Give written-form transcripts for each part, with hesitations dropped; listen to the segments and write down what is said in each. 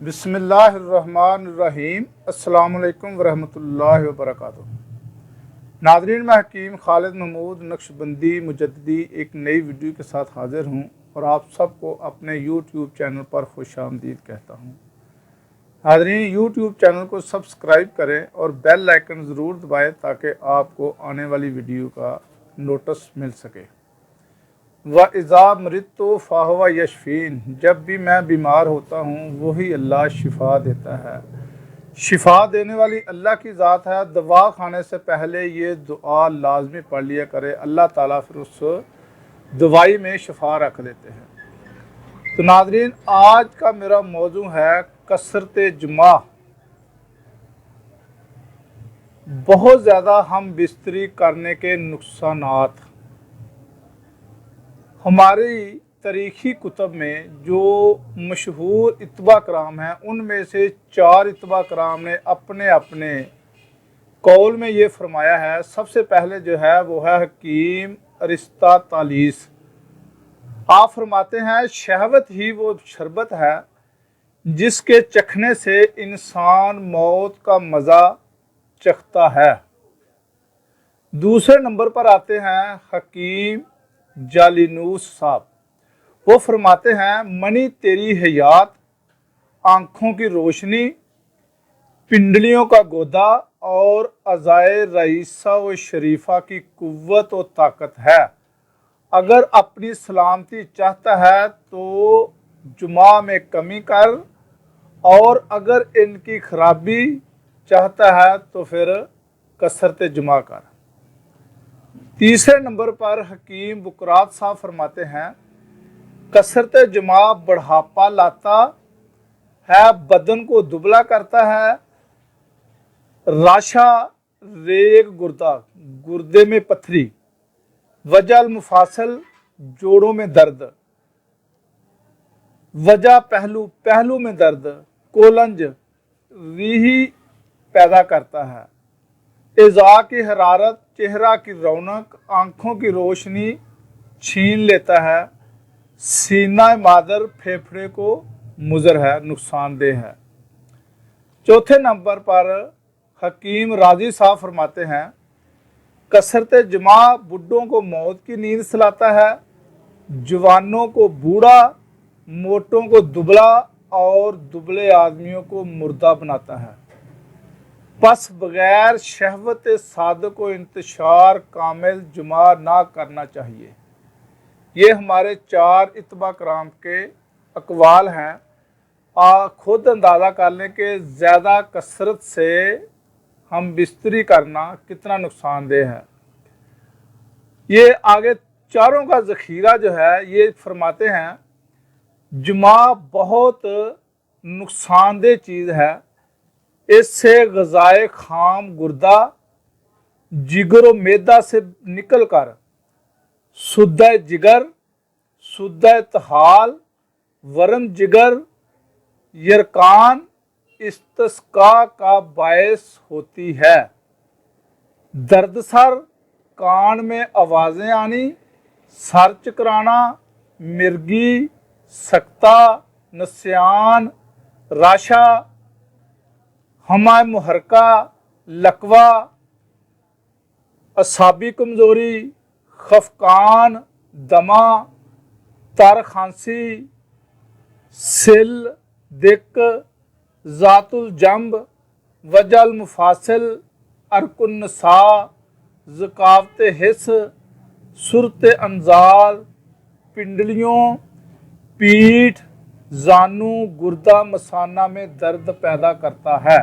बिस्मिल्लाहिर्रहमानिर्रहीम। अस्सलाम वालेकुम वरहमतुल्लाहि वबरकातुहू। नाज़रीन, मैं हकीम खालिद महमूद नक्शबंदी मुजद्दिदी एक नई वीडियो के साथ हाज़िर हूँ और आप सबको अपने यूट्यूब चैनल पर खुशामदीद कहता हूँ। नाज़रीन, यूट्यूब चैनल को सब्सक्राइब करें और बेल आइकन ज़रूर दबाएं ताकि आपको आने वाली वीडियो का नोटिस मिल सके। व इज़ा मरिदतु फ़हुव यशफ़ीन, जब भी मैं बीमार होता हूँ वही अल्लाह शिफा देता है। शिफा देने वाली अल्लाह की ज़ात है। दवा खाने से पहले ये दुआ लाजमी पढ़ लिया करे, अल्लाह ताला फिर उस दवाई में शिफा रख देते हैं। तो नाज़रीन, आज का मेरा मौजू है कसरत जुमा। बहुत ज़्यादा हम बिस्तरी करने के नुकसानात। हमारी तारीख़ी कुतब में जो मशहूर इत्बा कराम हैं उनमें से 4 इत्बा कराम ने अपने अपने कौल में ये फरमाया है। सबसे पहले जो है वो है हकीम अरिस्तातालीस। आप फरमाते हैं शहवत ही वो शरबत है जिसके चखने से इंसान मौत का मज़ा चखता है। दूसरे नंबर पर आते हैं हकीम जालिनूस साहब। वो फरमाते हैं मनी तेरी हयात, आँखों की रोशनी, पिंडलियों का गोदा और अज़ाए रईसा व शरीफा की कुव्वत व ताकत है। अगर अपनी सलामती चाहता है तो जुमा में कमी कर, और अगर इनकी खराबी चाहता है तो फिर कसरत जुमा कर। तीसरे नंबर पर हकीम बुकरात साहब फरमाते हैं कसरत जुमा बढ़ापा लाता है, बदन को दुबला करता है। राशा रेग गुर्दा, गुर्दे में पथरी, वजह मुफासल, जोड़ों में दर्द, वजह पहलू, पहलू में दर्द, कोलंज, रीही पैदा करता है। इज़ा की हरारत, चेहरा की रौनक, आँखों की रोशनी छीन लेता है। सीना मादर, फेफड़े को मुज़र है, नुकसानदेह है। चौथे नंबर पर हकीम राजी साहब फरमाते हैं कसरत जुमा बुढ़ों को मौत की नींद सुलाता है, जवानों को बूढ़ा, मोटों को दुबला और दुबले आदमियों को मुर्दा बनाता है। बस बगैर शहवत सादक को इंतशार कामिल जुमा ना करना चाहिए। ये हमारे 4 इत्बा कराम के अकवाल हैं। खुद अंदाज़ा कर लें कि ज़्यादा कसरत से हम बिस्तरी करना कितना नुकसानदेह है। ये आगे चारों का ज़ख़ीरा जो है ये फरमाते हैं जुमा बहुत नुकसानदेह चीज़ है। इससे ग़ज़ाए खाम गुर्दा, जिगर व मैदा से निकल कर सुद्दा जिगर, सुद्दा तहाल, वरम जिगर, यरकान, इस्तिस्का का बायस होती है। दर्द सर, कान में आवाज़ें आनी, सर चकराना, मिर्गी, सकता, नस्यान, राशा, हमा मुहरका, लकवा, असाबी कमज़ोरी, खफकान, दमा, तर खांसी, सिल, दिक, ज़ातुल जंब, वजल मुफासिल, अरकुन नसा, ज़कावत हिस, सुरत अंजाल, पिंडलियों, पीठ, जानू, गुर्दा मसाना में दर्द पैदा करता है।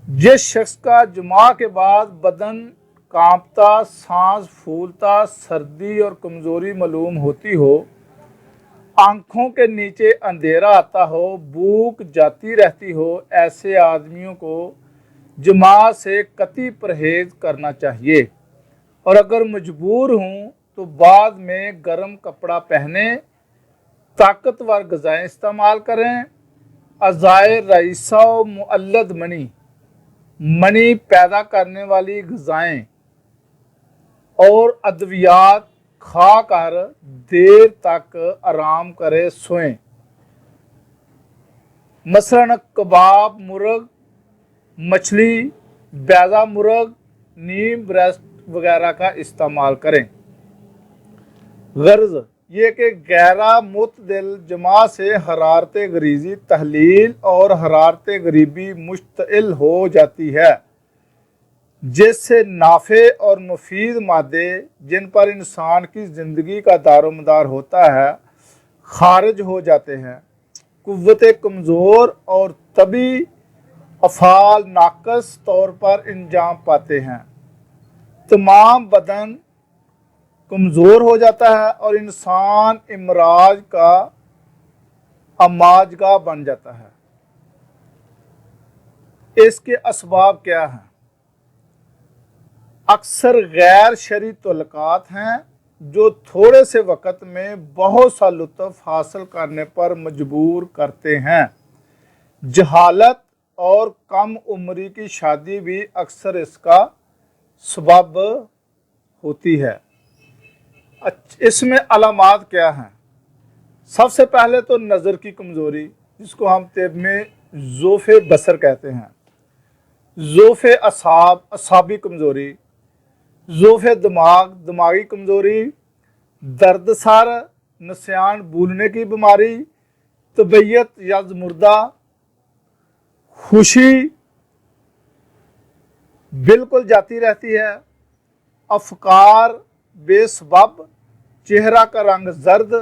जिस शख्स का जुमा के बाद बदन कांपता, सांस फूलता, सर्दी और कमज़ोरी मालूम होती हो, आँखों के नीचे अंधेरा आता हो, भूख जाती रहती हो, ऐसे आदमियों को जुमा से कतई परहेज़ करना चाहिए। और अगर मजबूर हूँ तो बाद में गर्म कपड़ा पहने, ताकतवर ग़िज़ाएँ इस्तेमाल करें। अज़ाए रईसा व मुअल्लद मनी, मनी पैदा करने वाली ग़िज़ाएँ और अद्वियात खा कर देर तक आराम करे, सोएं। मसलन कबाब मुर्ग, मछली, बैजा मुर्ग, नीम ब्रेस्ट वगैरह का इस्तेमाल करें। गर्ज ये कि गहरा मुतदिल जमा से हरारत गरीजी तहलील और हरारत गरीबी मुश्तइल हो जाती है, जिससे नाफे और मुफीद मादे जिन पर इंसान की ज़िंदगी का दारोमदार होता है खारिज हो जाते हैं। कुव्वत कमज़ोर और तभी अफ़ाल नाकस तौर पर इंजाम पाते हैं। तमाम बदन कमज़ोर हो जाता है और इंसान इमराज का अमाजगा बन जाता है। इसके असबाब क्या हैं? अक्सर गैर शरई तल्लुकात हैं जो थोड़े से वक़्त में बहुत सा लुत्फ़ हासिल करने पर मजबूर करते हैं। जहालत और कम उम्री की शादी भी अक्सर इसका सबब होती है। इसमें अलामात क्या हैं? सबसे पहले तो नज़र की कमज़ोरी, जिसको हम तिब में ज़ोफ़े बसर कहते हैं, ज़ोफ़े असाबी कमज़ोरी, ज़ोफ़े दिमाग दिमागी कमज़ोरी, दर्द सर, नसियान भूलने की बीमारी, तबीयत यज़मुर्दा, खुशी बिल्कुल जाती रहती है, अफकार बेसबब, चेहरा का रंग जर्द,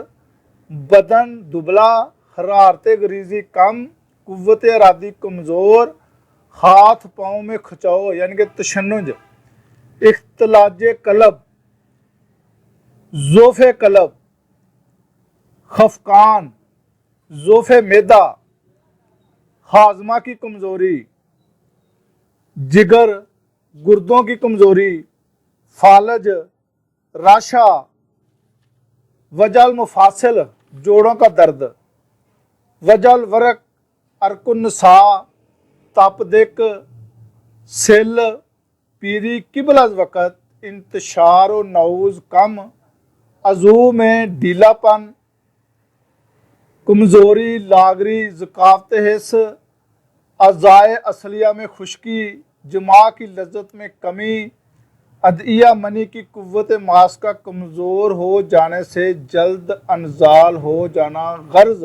बदन दुबला, हरारत गरीजी कम, कुव्वत इरादी कमज़ोर, हाथ पाँव में खिंचाव यानी कि तशन्नुज, इख्तलाज कलब, ज़ोफ़े कलब, खफकान, ज़ोफ़े मैदा, हाजमा की कमज़ोरी, जिगर गुर्दों की कमज़ोरी, फालज, राशा, वजल मुफासिल जोड़ों का दर्द, वजल वरक, अरकुन्नसा, तपदिक, सिल, पीरी किबलज वक़्त, इंतशार व नौज़ कम, अज़ू में ढीलापन, कमज़ोरी, लागरी, ज़कावत हिस्स, अज़ाए असलिया में खुश्की, जमा की लज्जत में कमी, अदइया मनी की कुव्वत मास का कमज़ोर हो जाने से जल्द अनजाल हो जाना। गर्ज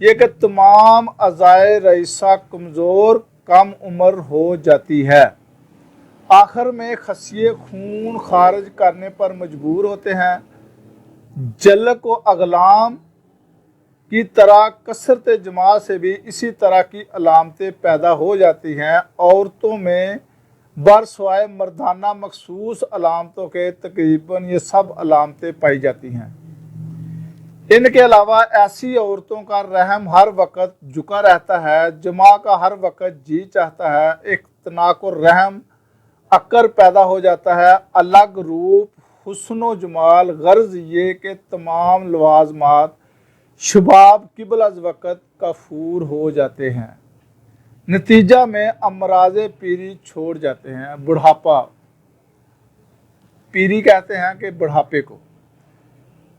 ये कि तमाम अज़ाए रईसा कमज़ोर कम उम्र हो जाती है। आखिर में खसिए खून खारिज करने पर मजबूर होते हैं। जलक व अगलाम की तरह कसरत जमा से भी इसी तरह की अलामतें पैदा हो जाती हैं। औरतों में बरसवाए मर्दाना मखसूस अलामतों के तकरीबन ये सब अलामतें पाई जाती हैं। इनके अलावा ऐसी औरतों का रहम हर वक्त झुका रहता है, जमा का हर वक्त जी चाहता है, इख्तनाक और रहम अक्कर पैदा हो जाता है, अलग रूप हुस्न जमाल। गर्ज ये कि तमाम लवाजमात शुबाब किबल अज वक़्त कफूर हो जाते हैं। नतीजा में अमराज़े पीरी छोड़ जाते हैं। बुढ़ापा, पीरी कहते हैं कि बुढ़ापे को।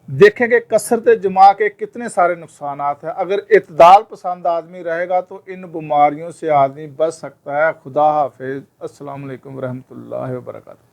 देखें कि कसरत जमा के कितने सारे नुकसानात हैं। अगर इत्दाल पसंद आदमी रहेगा तो इन बीमारियों से आदमी बच सकता है। खुदा हाफिज़। अस्सलाम वालेकुम रहमतुल्लाहि व बरकातहू।